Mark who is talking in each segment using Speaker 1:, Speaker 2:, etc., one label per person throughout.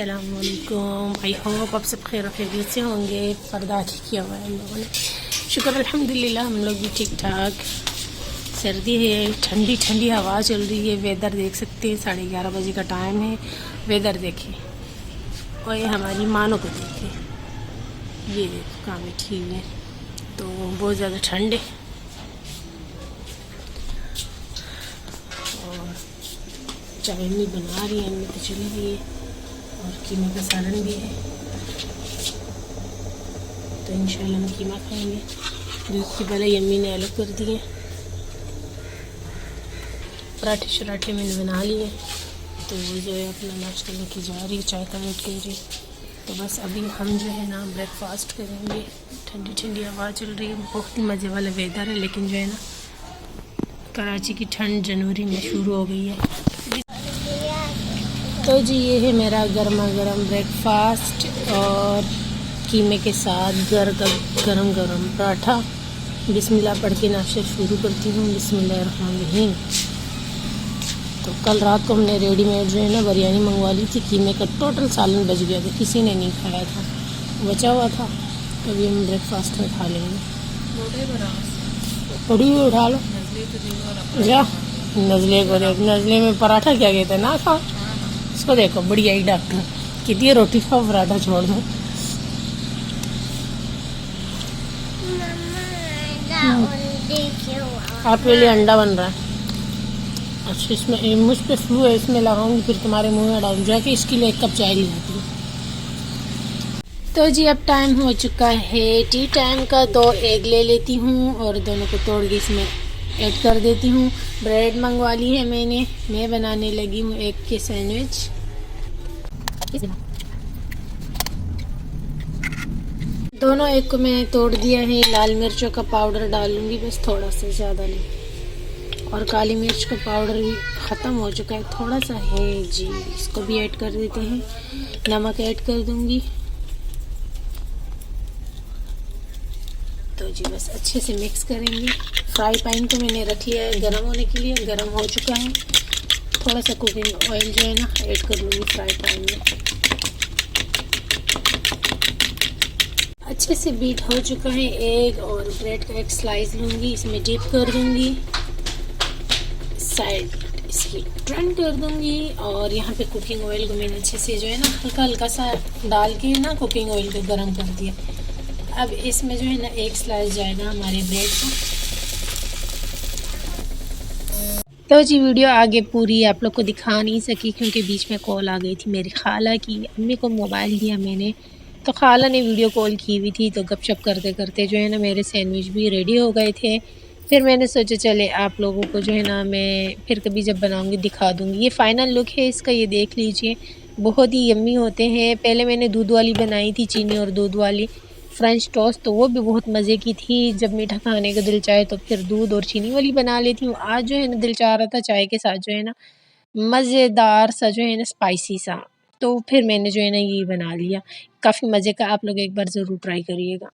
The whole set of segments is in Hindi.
Speaker 1: अस्सलामुअलैकुम। आई होप आप सब खैर खैरियत से होंगे। पर्दा किया हुआ है हम लोगों ने, शुक्र अल्हम्दुलिल्लाह हम लोग भी ठीक ठाक। सर्दी है, ठंडी ठंडी हवा चल रही है। वेदर देख सकते हैं, 11:30 बजे का टाइम है। वेदर देखिए और ये हमारी मानो को देखिए, ये देखो कहाँ बैठी हुई है। तो बहुत ज़्यादा ठंड है और चाय नहीं बना रही है, हमने तो चली गई है और कीमा का सालन भी है। तो इंशाल्लाह हम कीमा खाएंगे। दूध की पहले यम्मी ने अलग कर दिए। पराठे शराठे मैंने बना लिए, तो जो है अपना नाश्ता लेके जा रही है, चाय का वेट कर रही। तो बस अभी हम जो है ना ब्रेकफास्ट करेंगे। ठंडी ठंडी हवा चल रही है, बहुत ही मज़े वाला वेदर है। लेकिन जो है ना कराची की ठंड जनवरी में शुरू हो गई है। तो जी ये है मेरा गर्मा गर्म ब्रेकफास्ट और कीमे के साथ गरम गरम पराठा। बिस्मिल्लाह पढ़ के नाश्ता शुरू करती हूँ। बिस्मिल्लाहिर्रहमानिर्रहीम। तो कल रात को हमने रेडीमेड जो है ना बिरयानी मंगवा ली थी। कीमे का टोटल सालन बच गया था, किसी ने नहीं खाया था, बचा हुआ था। अभी हम ब्रेकफास्ट में खा लेंगे। पड़ी हुई उठा लो जा। नज़ले को देख, नज़ले में पराठा क्या कहते हैं ना खा। इसको देखो बढ़िया ही डॉक्टर कहती है रोटी खाओ पराठा छोड़ दो। आपके लिए अंडा बन रहा है। अच्छा इसमें मुझ पे फ्लू है, इसमें लगाऊंगी फिर तुम्हारे मुंह में डालूंगी जाके। इसके लिए 1 कप चाय ले आती हूँ। तो जी अब टाइम हो चुका है टी टाइम का। 2 एग ले लेती हूँ और दोनों को तोड़ के इसमें ऐड कर देती हूँ। ब्रेड मंगवा ली है मैंने, मैं बनाने लगी हूँ एग के सैंडविच। दोनों एग को मैंने तोड़ दिया है। लाल मिर्चों का पाउडर डालूंगी बस, थोड़ा सा, ज़्यादा नहीं। और काली मिर्च का पाउडर भी ख़त्म हो चुका है, थोड़ा सा है जी, इसको भी ऐड कर देते हैं। नमक ऐड कर दूंगी। तो जी बस अच्छे से मिक्स करेंगे। फ्राई पैन को मैंने रख लिया है गर्म होने के लिए, गर्म हो चुका है। थोड़ा सा कुकिंग ऑयल जो है ना ऐड कर लूँगी फ्राई पैन में। अच्छे से बीट हो चुका है एग और ब्रेड का एक स्लाइस लूँगी, इसमें डिप कर दूँगी, साइड इसकी टर्न कर दूँगी। और यहाँ पे कुकिंग ऑयल को मैंने अच्छे से जो है ना हल्का हल्का सा डाल के ना कुकिंग ऑयल को गर्म कर दिया। अब इसमें जो है ना एक स्लाइस जाएगा हमारे ब्रेड का। तो जी वीडियो आगे पूरी आप लोग को दिखा नहीं सकी क्योंकि बीच में कॉल आ गई थी मेरी खाला की। अम्मी को मोबाइल दिया मैंने, तो खाला ने वीडियो कॉल की हुई थी। तो गपशप करते करते जो है ना मेरे सैंडविच भी रेडी हो गए थे। फिर मैंने सोचा चले आप लोगों को जो है ना मैं फिर कभी जब बनाऊंगी दिखा दूंगी। ये फ़ाइनल लुक है इसका, ये देख लीजिए, बहुत ही यम्मी होते हैं। पहले मैंने दूध वाली बनाई थी, चीनी और दूध वाली फ्रेंच टोस्ट, तो वो भी बहुत मज़े की थी। जब मीठा खाने का दिल चाहे तो फिर दूध और चीनी वाली बना लेती हूँ। आज जो है ना दिल चाह रहा था चाय के साथ जो है ना मज़ेदार सा जो है ना स्पाइसी सा, तो फिर मैंने जो है ना ये बना लिया। काफ़ी मज़े का, आप लोग एक बार ज़रूर ट्राई करिएगा।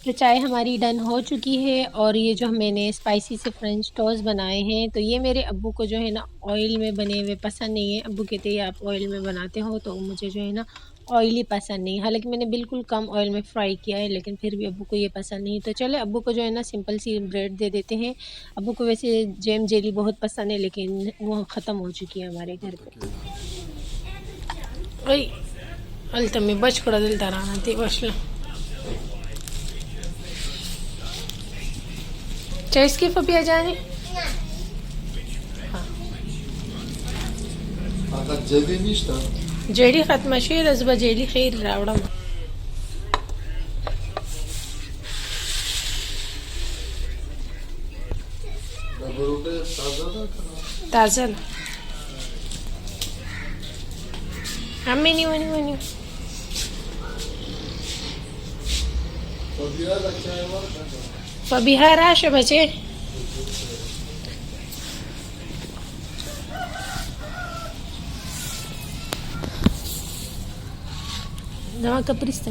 Speaker 1: तो चाय हमारी डन हो चुकी है और ये जो मैंने स्पाइसी से फ्रेंच टोस्ट बनाए हैं, तो ये मेरे अब्बू को जो है ना ऑयल में बने हुए पसंद नहीं है। अब्बू कहते हैं आप ऑयल में बनाते हो, तो मुझे जो है ना ऑयली पसंद नहीं। हालांकि मैंने बिल्कुल कम ऑयल में फ्राई किया है, लेकिन फिर भी अब्बू को ये पसंद नहीं। तो चले अब्बू को जो है ना सिंपल सी ब्रेड दे देते हैं। अब्बू को वैसे जैम जेली बहुत पसंद है, लेकिन वो ख़त्म हो चुकी है हमारे घर पर। अल्तमी बच पड़ा दिल ताराना थी वशला चॉइस की फबिया जाने जेडी खत्म शेर अजबा जेडी खैर रावड़ा ताज़ा हमें नहीं वनी वनी फबिहा राशे बचे Nama kaprista.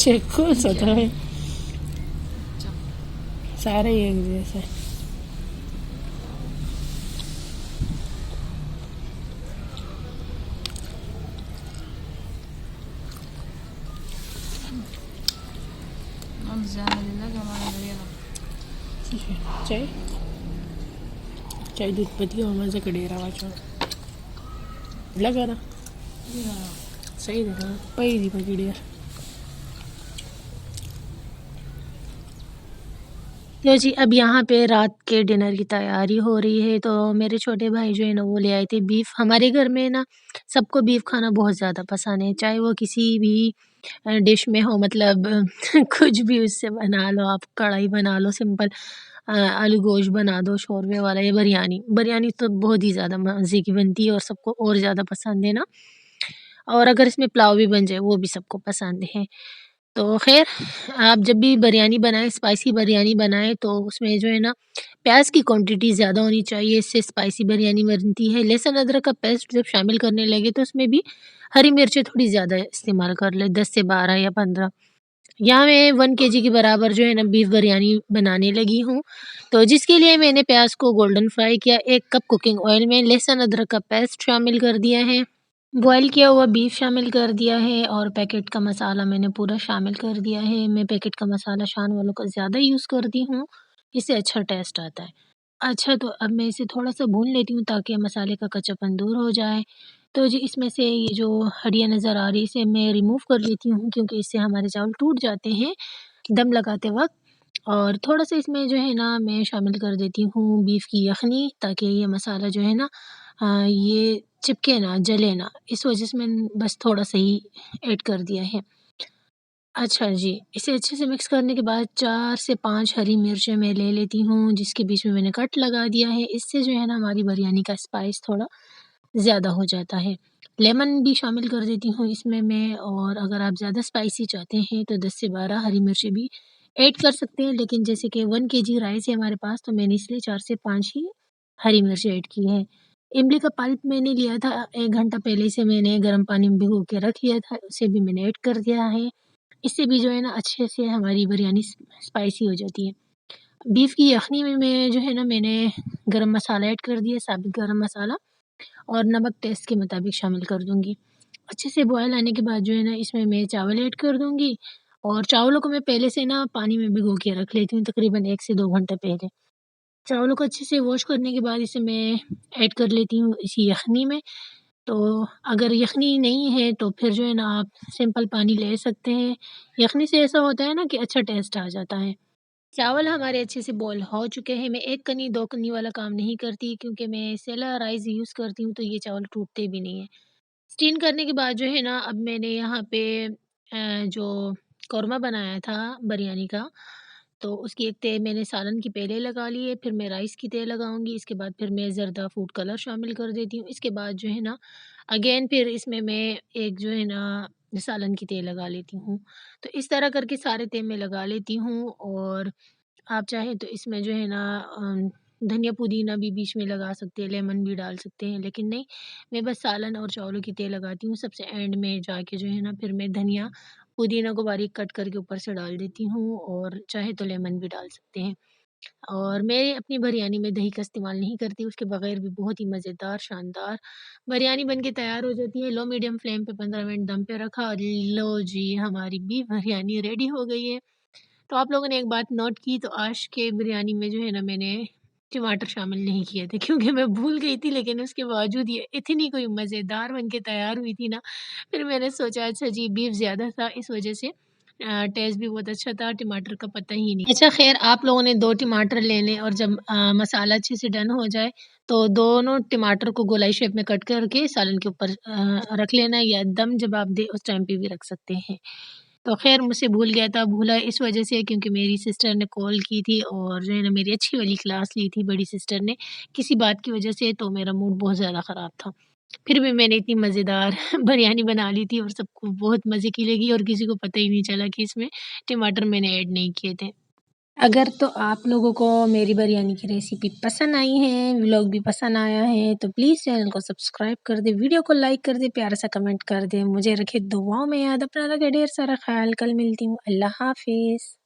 Speaker 1: Cekul satu सारे एक जैसे चाय चाय दूध पत्ती और मज़े का डेरा वाचो लगा ना सही देखा पई दी पकी डेर लो जी अब यहाँ पे रात के डिनर की तैयारी हो रही है। तो मेरे छोटे भाई जो है ना वो ले आए थे बीफ। हमारे घर में ना सबको बीफ खाना बहुत ज़्यादा पसंद है, चाहे वो किसी भी डिश में हो, मतलब कुछ भी उससे बना लो आप, कढ़ाई बना लो सिंपल, आलू गोश्त बना दो शोरबे वाला, या बिरयानी। बिरयानी तो बहुत ही ज़्यादा मज़े की बनती है और सबको और ज़्यादा पसंद है ना। और अगर इसमें पुलाव भी बन जाए वो भी सबको पसंद है। तो खैर आप जब भी बिरयानी बनाएं, स्पाइसी बिरयानी बनाएं, तो उसमें जो है ना प्याज की क्वांटिटी ज़्यादा होनी चाहिए, इससे स्पाइसी बिरयानी बनती है। लहसुन अदरक का पेस्ट जब शामिल करने लगे तो उसमें भी हरी मिर्चें थोड़ी ज़्यादा इस्तेमाल कर ले, 10 से 12 या 15। यहाँ मैं 1 केजी के बराबर जो है ना बीफ बिरयानी बनाने लगी हूँ। तो जिसके लिए मैंने प्याज को गोल्डन फ्राई किया, 1 कप कुकिंग ऑयल में लहसुन अदरक का पेस्ट शामिल कर दिया है, बॉयल किया हुआ बीफ शामिल कर दिया है और पैकेट का मसाला मैंने पूरा शामिल कर दिया है। मैं पैकेट का मसाला शान वालों का ज़्यादा यूज़ करती हूँ, इससे अच्छा टेस्ट आता है। अच्छा तो अब मैं इसे थोड़ा-सा भून लेती हूँ ताकि मसाले का कच्चापन दूर हो जाए। तो जी इसमें से ये जो हड्डियाँ नज़र आ रही है इसे मैं रिमूव कर लेती हूँ, क्योंकि इससे हमारे चावल टूट जाते हैं दम लगाते वक़्त। और थोड़ा-सा इसमें जो है ना मैं शामिल कर देती हूँ बीफ की यखनी, ताकि ये मसाला जो है ना ये चिपके ना, जले ना, इस वजह से मैंने बस थोड़ा-सा ही ऐड कर दिया है। अच्छा जी, इसे अच्छे से मिक्स करने के बाद 4 से 5 हरी मिर्चें मैं ले लेती हूँ, जिसके बीच में मैंने कट लगा दिया है। इससे जो है ना हमारी बिरयानी का स्पाइस थोड़ा ज़्यादा हो जाता है। लेमन भी शामिल कर देती हूँ इसमें मैं, और अगर आप ज़्यादा स्पाइसी चाहते हैं तो 10 से 12 हरी मिर्चें भी ऐड कर सकते हैं। लेकिन जैसे कि 1 केजी राइस है हमारे पास, तो मैंने इसलिए 4 से 5 ही हरी मिर्चें ऐड की हैं। इमली का पल्प मैंने लिया था 1 घंटा पहले से, मैंने गर्म पानी में भिगो के रख लिया था, उसे भी मैंने ऐड कर दिया है। इससे भी जो है ना अच्छे से हमारी बिरयानी स्पाइसी हो जाती है। बीफ की यखनी में मैं जो है ना मैंने गरम मसाला ऐड कर दिया, साबित गरम मसाला, और नमक टेस्ट के मुताबिक शामिल कर दूँगी। अच्छे से बॉयल आने के बाद जो है ना इसमें मैं चावल ऐड कर दूँगी, और चावलों को मैं पहले से ना पानी में भिगो के रख लेती हूँ तकरीबन 1 से 2 घंटे पहले। चावलों को अच्छे से वॉश करने के बाद इसे मैं ऐड कर लेती हूँ इसी यखनी में। तो अगर यखनी नहीं है तो फिर जो है ना आप सिंपल पानी ले सकते हैं। यखनी से ऐसा होता है ना कि अच्छा टेस्ट आ जाता है। चावल हमारे अच्छे से बॉयल हो चुके हैं। मैं 1 कनी 2 कनी वाला काम नहीं करती, क्योंकि मैं सेला राइस यूज़ करती हूँ तो ये चावल टूटते भी नहीं हैं। स्टीम करने के बाद जो है ना अब मैंने यहाँ पे जो कौरमा बनाया था बिरयानी का, तो उसकी एक तह मैंने सालन की पहले लगा ली है, फिर मैं राइस की तह लगाऊँगी, इसके बाद फिर मैं ज़रदा फूड कलर शामिल कर देती हूँ। इसके बाद जो है ना अगेन फिर इसमें मैं एक जो है ना सालन की तह लगा लेती हूँ। तो इस तरह करके सारे तह मैं लगा लेती हूँ, और आप चाहें तो इसमें जो है ना धनिया पुदीना भी बीच में लगा सकते हैं, लेमन भी डाल सकते हैं, लेकिन नहीं, मैं बस सालन और चावलों की तह लगाती हूँ। सबसे एंड में जाके जो है ना फिर मैं धनिया पुदीना को बारीक कट करके ऊपर से डाल देती हूँ, और चाहे तो लेमन भी डाल सकते हैं। और मैं अपनी बिरयानी में दही का इस्तेमाल नहीं करती, उसके बगैर भी बहुत ही मज़ेदार शानदार बिरयानी बन के तैयार हो जाती है। लो मीडियम फ्लेम पे 15 मिनट दम पे रखा, और लो जी हमारी बीफ बिरयानी रेडी हो गई है। तो आप लोगों ने एक बात नोट की, तो आज के बिरयानी में जो है ना मैंने टमाटर शामिल नहीं किए थे, क्योंकि मैं भूल गई थी, लेकिन उसके बावजूद ये इतनी कोई मज़ेदार बन के तैयार हुई थी ना, फिर मैंने सोचा अच्छा जी बीफ ज़्यादा था इस वज़ह से टेस्ट भी बहुत अच्छा था, टमाटर का पता ही नहीं। अच्छा ख़ैर आप लोगों ने 2 टमाटर लेने और जब मसाला अच्छे से डन हो जाए तो दोनों टमाटर को गोलाई शेप में कट करके सालन के ऊपर रख लेना है या दम जब आप दें उस टाइम पे भी रख सकते हैं। तो ख़ैर मुझसे भूल गया था, भूला इस वज़ह से क्योंकि मेरी सिस्टर ने कॉल की थी और जो है ना मेरी अच्छी वाली क्लास ली थी बड़ी सिस्टर ने, किसी बात की वज़ह से तो मेरा मूड बहुत ज़्यादा ख़राब था। फिर भी मैंने इतनी मज़ेदार बिरयानी बना ली थी और सबको बहुत मज़े की लगी और किसी को पता ही नहीं चला कि इसमें टमाटर मैंने ऐड नहीं किए थे। अगर तो आप लोगों को मेरी बिरयानी की रेसिपी पसंद आई है, व्लॉग भी पसंद आया है तो प्लीज़ चैनल को सब्सक्राइब कर दें, वीडियो को लाइक कर दें, प्यारा सा कमेंट कर दें। मुझे रखें दुआओं में याद, अपना रखें ढेर सारा ख़्याल। कल मिलती हूँ। अल्लाह हाफ़िज़।